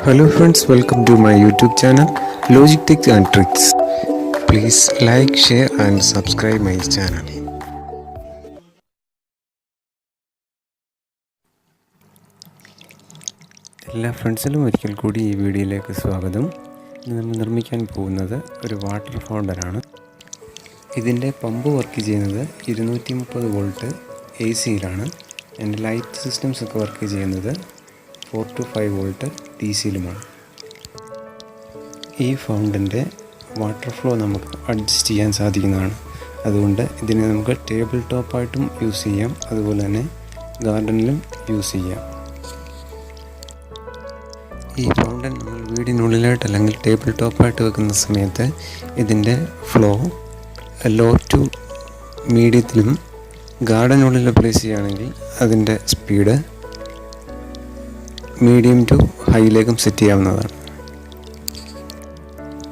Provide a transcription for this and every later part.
Hello friends, welcome to my YouTube channel Logic Tips and Tricks. Please like, share and subscribe my channel. എല്ലാ ഫ്രണ്ട്സിനും ഒരിക്കൽ കൂടി ഈ വീഡിയോയിലേക്ക് സ്വാഗതം. ഇന്ന് നമ്മൾ നിർമ്മിക്കാൻ പോകുന്നത് ഒരു വാട്ടർ ഫൗണ്ടനാണ്. ഇതിൻ്റെ പമ്പ് വർക്ക് ചെയ്യുന്നത് 230 വോൾട്ട് AC-യിലാണ്. എൻ്റെ ലൈറ്റ് സിസ്റ്റംസ് ഒക്കെ വർക്ക് ചെയ്യുന്നത് 4 to 5 വോൾട്ട് DC-യിലുമാണ്. ഈ ഫൗണ്ടൻ്റെ വാട്ടർ ഫ്ലോ നമുക്ക് അഡ്ജസ്റ്റ് ചെയ്യാൻ സാധിക്കുന്നതാണ്. അതുകൊണ്ട് ഇതിനെ നമുക്ക് ടേബിൾ ടോപ്പായിട്ടും യൂസ് ചെയ്യാം, അതുപോലെ തന്നെ ഗാർഡനിലും യൂസ് ചെയ്യാം. ഈ ഫൗണ്ടൻ നമ്മൾ വീടിനുള്ളിലായിട്ട് അല്ലെങ്കിൽ ടേബിൾ ടോപ്പായിട്ട് വെക്കുന്ന സമയത്ത് ഇതിൻ്റെ ഫ്ലോ ലോ ടു മീഡിയത്തിലും ഗാർഡനുള്ളിൽ പ്ലേസ് ചെയ്യുകയാണെങ്കിൽ അതിൻ്റെ സ്പീഡ് മീഡിയം ടു ഹൈയിലേക്കും സെറ്റ് ചെയ്യാവുന്നതാണ്.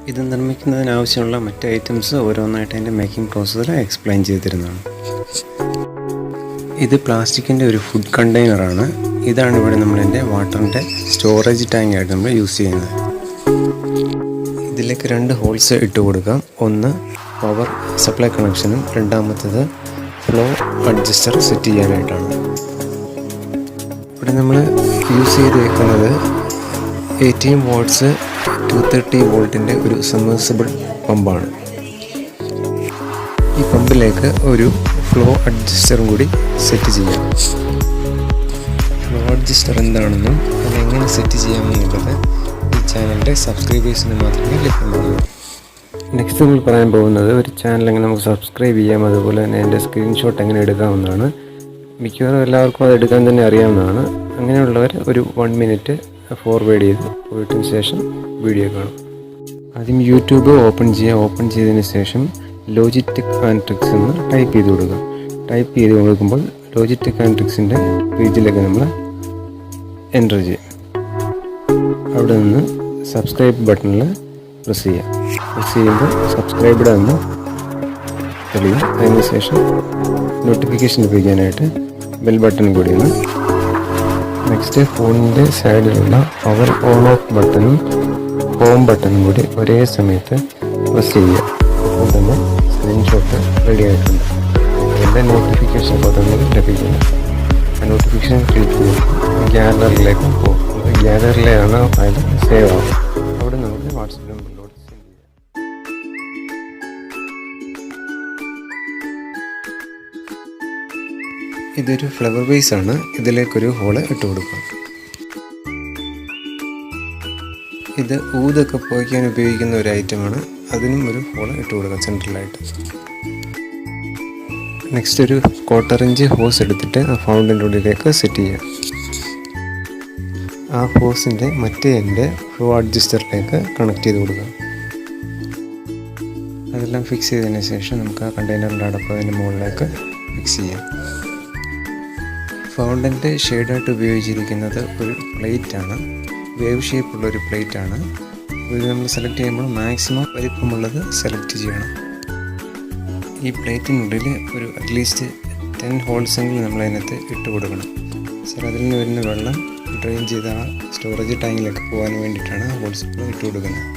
ഇത് നിർമ്മിക്കുന്നതിനാവശ്യമുള്ള മറ്റ് ഐറ്റംസ് ഓരോന്നായിട്ട് അതിൻ്റെ മേക്കിംഗ് പ്രോസസ്സിൽ എക്സ്പ്ലെയിൻ ചെയ്തിരുന്നതാണ്. ഇത് പ്ലാസ്റ്റിക്കിൻ്റെ ഒരു ഫുഡ് കണ്ടെയ്നറാണ്. ഇതാണ് ഇവിടെ നമ്മളതിൻ്റെ വാട്ടറിൻ്റെ സ്റ്റോറേജ് ടാങ്കായിട്ട് നമ്മൾ യൂസ് ചെയ്യുന്നത്. ഇതിലേക്ക് 2 ഹോൾസ് ഇട്ട് കൊടുക്കാം. ഒന്ന് പവർ സപ്ലൈ കണക്ഷനും രണ്ടാമത്തേത് ഫ്ലോ അഡ്ജസ്റ്റർ സെറ്റ് ചെയ്യാനായിട്ടാണ്. ഇവിടെ നമ്മൾ യൂസ് ചെയ്തേക്കുന്നത് 18 വാട്ട്സ് 230 വോൾട്ടിൻ്റെ ഒരു സബ്മേഴ്സിബിൾ പമ്പാണ്. ഈ പമ്പിലേക്ക് ഒരു ഫ്ലോ അഡ്ജസ്റ്ററും കൂടി സെറ്റ് ചെയ്യാം. ഫ്ലോ അഡ്ജസ്റ്റർ എന്താണെന്നും അതെങ്ങനെ സെറ്റ് ചെയ്യാമെന്നുള്ളത് ഈ ചാനലിൻ്റെ സബ്സ്ക്രൈബേഴ്സിന് മാത്രമേ ലഭ്യമാകൂ. നെക്സ്റ്റ് നമ്മൾ പറയാൻ പോകുന്നത് ഒരു ചാനൽ എങ്ങനെ നമുക്ക് സബ്സ്ക്രൈബ് ചെയ്യാം, അതുപോലെ തന്നെ എൻ്റെ സ്ക്രീൻഷോട്ട് എങ്ങനെ എടുക്കാമെന്നാണ്. മിക്കവാറും എല്ലാവർക്കും അത് എടുക്കാൻ തന്നെ അറിയാവുന്നതാണ്. അങ്ങനെയുള്ളവർ ഒരു 1 മിനിറ്റ് ഫോർവേഡ് ചെയ്ത് പോയതിന് ശേഷം വീഡിയോ കാണും. ആദ്യം യൂട്യൂബ് ഓപ്പൺ ചെയ്തതിന് ശേഷം ലോജിടെക് ആൻഡ് ട്രിക്സ് എന്ന് ടൈപ്പ് ചെയ്ത് കൊടുക്കുക. ടൈപ്പ് ചെയ്ത് കൊടുക്കുമ്പോൾ ലോജിടെക് ആൻഡ് ട്രിക്സിൻ്റെ പേജിലേക്ക് നമ്മൾ എൻ്റർ ചെയ്യും. അവിടെ നിന്ന് സബ്സ്ക്രൈബ് ബട്ടണിൽ പ്രസ് ചെയ്യാം. പ്രസ് ചെയ്യുമ്പോൾ സബ്സ്ക്രൈബ്ഡ് എന്ന് തെളിയും. അതിന് ശേഷം നോട്ടിഫിക്കേഷൻ ലഭിക്കാനായിട്ട് ബെൽ ബട്ടൺ കൂടി ഒന്ന്. നെക്സ്റ്റ് ഫോണിൻ്റെ സൈഡിലുള്ള പവർ ഓൺ ഓഫ് ബട്ടണും ഹോം ബട്ടണും കൂടി ഒരേ സമയത്ത് പ്രസ് ചെയ്യുക. അപ്പോൾ തന്നെ സ്ക്രീൻഷോട്ട് റെഡി ആയിട്ടുണ്ട്. അതിൻ്റെ നോട്ടിഫിക്കേഷൻ ബട്ടണിൽ ലഭിക്കുന്നു. ആ നോട്ടിഫിക്കേഷൻ ക്ലിക്ക് ചെയ്ത് ഗ്യാലറിയിലേക്ക് പോകും. അപ്പോൾ ഗ്യാലറിയിലാണ് ഫയൽ സേവ് ആകും. അവിടെ നമുക്ക് വാട്സപ്പ് നമ്പറിലോട്ട് സെൻഡ് ചെയ്യാം. ഇതൊരു ഫ്ലവർ വേസ് ആണ്. ഇതിലേക്കൊരു ഹോള് ഇട്ട് കൊടുക്കുക. ഇത് ഊതൊക്കെ പോയിക്കാൻ ഉപയോഗിക്കുന്ന ഒരു ഐറ്റമാണ്. അതിനും ഒരു ഹോള് ഇട്ട് കൊടുക്കുക സെൻട്രലായിട്ട്. നെക്സ്റ്റ് ഒരു 1/4 ഇഞ്ച് ഹോസ് എടുത്തിട്ട് ആ ഫൗണ്ടൻ്റെ ഉള്ളിലേക്ക് സെറ്റ് ചെയ്യാം. ആ ഹോസിൻ്റെ മറ്റേ എൻഡ് ഫ്ലോ അഡ്ജസ്റ്ററിലേക്ക് കണക്ട് ചെയ്ത് കൊടുക്കുക. അതെല്ലാം ഫിക്സ് ചെയ്തതിന് ശേഷം നമുക്ക് ആ കണ്ടെയ്നറിൻ്റെ അടപ്പ് അതിൻ്റെ മുകളിലേക്ക് ഫിക്സ് ചെയ്യാം. ഫൗണ്ടൻ്റെ ഷെയ്ഡായിട്ട് ഉപയോഗിച്ചിരിക്കുന്നത് ഒരു പ്ലേറ്റാണ്. വേവ് ഷേപ്പുള്ളൊരു പ്ലേറ്റാണ്. ഇത് നമ്മൾ സെലക്ട് ചെയ്യുമ്പോൾ മാക്സിമം വലിപ്പമുള്ളത് സെലക്ട് ചെയ്യണം. ഈ പ്ലേറ്റിനുള്ളിൽ ഒരു അറ്റ്ലീസ്റ്റ് 10 ഹോൾസെങ്കിലും നമ്മൾ അതിനകത്ത് ഇട്ട് കൊടുക്കണം. സാർ അതിൽ നിന്ന് വരുന്ന വെള്ളം ഡ്രെയിൻ ചെയ്ത് ആ സ്റ്റോറേജ് ടാങ്കിലേക്ക് പോകാൻ വേണ്ടിയിട്ടാണ് ആ ഹോൾസ് ഇട്ട് കൊടുക്കുന്നത്.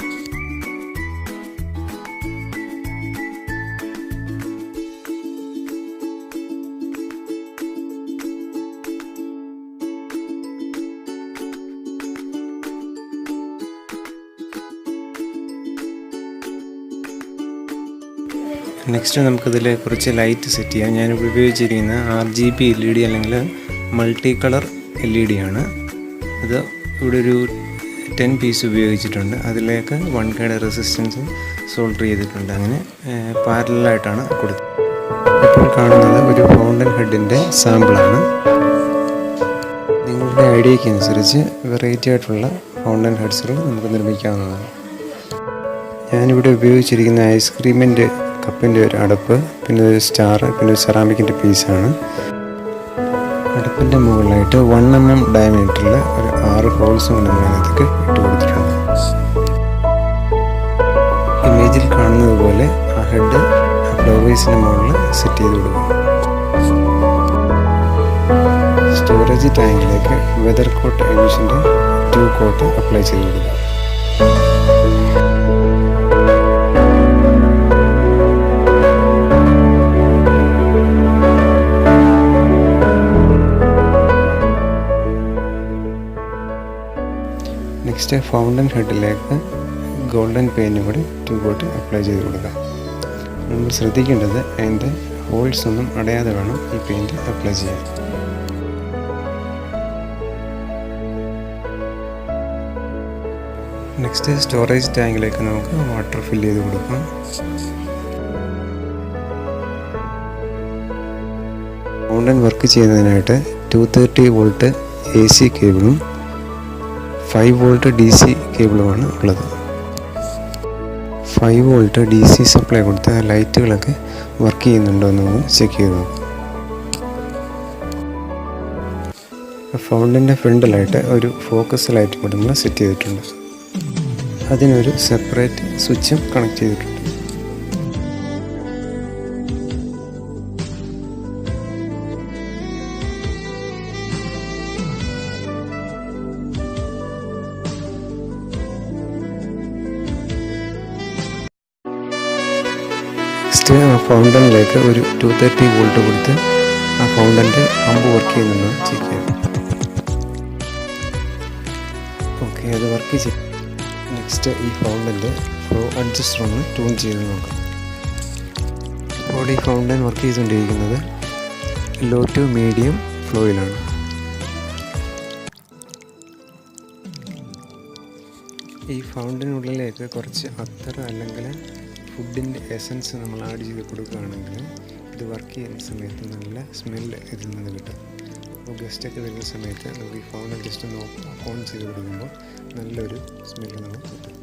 നെക്സ്റ്റ് നമുക്കിതിൽ കുറച്ച് ലൈറ്റ് സെറ്റ് ചെയ്യാം. ഞാൻ ഉപയോഗിച്ചിരിക്കുന്ന RGB LED അല്ലെങ്കിൽ മൾട്ടി കളർ LED ആണ്. ഇത് ഇവിടെ ഒരു 10 പീസ് ഉപയോഗിച്ചിട്ടുണ്ട്. അതിലേക്ക് 1K റെസിസ്റ്റൻസും സോൾഡർ ചെയ്തിട്ടുണ്ട്. അങ്ങനെ പാരലായിട്ടാണ് കൊടുത്തത്. ഇപ്പോൾ കാണുന്നത് ഒരു ഫൗണ്ടൻ ഹെഡിൻ്റെ സാമ്പിളാണ്. നിങ്ങളുടെ ഐഡിയയ്ക്ക് അനുസരിച്ച് വെറൈറ്റി ആയിട്ടുള്ള ഫൗണ്ടൻ ഹെഡ്സുകൾ നമുക്ക് നിർമ്മിക്കാവുന്നതാണ്. ഞാനിവിടെ ഉപയോഗിച്ചിരിക്കുന്ന ഐസ്ക്രീമിൻ്റെ കപ്പിൻ്റെ ഒരു അടപ്പ്, പിന്നെ ഒരു സ്റ്റാർ, പിന്നെ ഒരു സെറാമിക്കിൻ്റെ പീസാണ്. അടുപ്പിൻ്റെ മുകളിലായിട്ട് 1 mm ഡയമീറ്ററിൽ ഒരു 6 ഹോൾസും നമ്മൾ അതിനകത്തേക്ക് ഇട്ട് കൊടുത്തിട്ടുണ്ട്. ഇമേജിൽ കാണുന്നത് പോലെ ആ ഹെഡ് ഫ്ലോ വേസിൻ്റെ മുകളിൽ സെറ്റ് ചെയ്ത് കൊടുക്കും. സ്റ്റോർ സ്റ്റോറേജ് ടാങ്കിലേക്ക് വെതർ കോട്ട് എമിഷൻ്റെ 2 കോട്ട് അപ്ലൈ ചെയ്ത് കൊടുക്കുക. നെക്സ്റ്റ് ഫൗണ്ടൻ ഹെഡിലേക്ക് ഗോൾഡൻ പെയിൻറ്റും കൂടി 2 കോട്ട് അപ്ലൈ ചെയ്ത് കൊടുക്കുക. നമ്മൾ ശ്രദ്ധിക്കേണ്ടത് അതിൻ്റെ ഹോൾസ് ഒന്നും അടയാതെ വേണം ഈ പെയിൻറ്റ് അപ്ലൈ ചെയ്യാൻ. നെക്സ്റ്റ് സ്റ്റോറേജ് ടാങ്കിലേക്ക് നമുക്ക് വാട്ടർ ഫില്ല് ചെയ്ത് കൊടുക്കാം. ഫൗണ്ടൻ വർക്ക് ചെയ്യുന്നതിനായിട്ട് 230 വോൾട്ട് AC കേബിളും 5 വോൾട്ട് DC കേബിളുമാണ് ഉള്ളത്. 5 വോൾട്ട് DC സപ്ലൈ കൊടുത്ത ലൈറ്റുകളൊക്കെ വർക്ക് ചെയ്യുന്നുണ്ടോ എന്ന് ചെക്ക് ചെയ്ത് നോക്കാം. ഫൗണ്ടൻ്റെ ഫ്രണ്ടിലായിട്ട് ഒരു ഫോക്കസ് ലൈറ്റ് കൂടി നമ്മൾ സെറ്റ് ചെയ്തിട്ടുണ്ട്. അതിനൊരു സെപ്പറേറ്റ് സ്വിച്ചും കണക്ട് ചെയ്തിട്ടുണ്ട്. നെക്സ്റ്റ് ആ ഫൗണ്ടനിലേക്ക് ഒരു 230 വോൾട്ട് കൊടുത്ത് ആ ഫൗണ്ടൻ്റെ പമ്പ് വർക്ക് ചെയ്യുന്നുണ്ടോ ചെക്ക് ചെയ്യാം. ഓക്കെ, അത് വർക്ക് ചെയ്യും. നെക്സ്റ്റ് ഈ ഫൗണ്ടൻ്റെ ഫ്ലോ അഡ്ജസ്റ്റർ ഒന്ന് ട്യൂൺ ചെയ്ത് നോക്കാം. അപ്പോൾ ഈ ഫൗണ്ടൻ വർക്ക് ചെയ്തുകൊണ്ടിരിക്കുന്നത് ലോ ടു മീഡിയം ഫ്ലോയിലാണ്. ഈ ഫൗണ്ടനുള്ളിലേക്ക് കുറച്ച് അത്തർ അല്ലെങ്കിൽ ഫുഡിൻ്റെ എസൻസ് നമ്മൾ ആഡ് ചെയ്ത് കൊടുക്കുകയാണെങ്കിൽ ഇത് വർക്ക് ചെയ്യുന്ന സമയത്ത് നല്ല സ്മെല്ല് ഇതിൽ നിന്ന് കിട്ടും. അപ്പോൾ ഗസ്റ്റൊക്കെ വരുന്ന സമയത്ത് നമുക്ക് ഈ ഫൗണ്ടൻ ജസ്റ്റ് ഒന്ന് ഓൺ ചെയ്ത് കൊടുക്കുമ്പോൾ നല്ലൊരു സ്മെല്ല് നമുക്ക് കിട്ടും.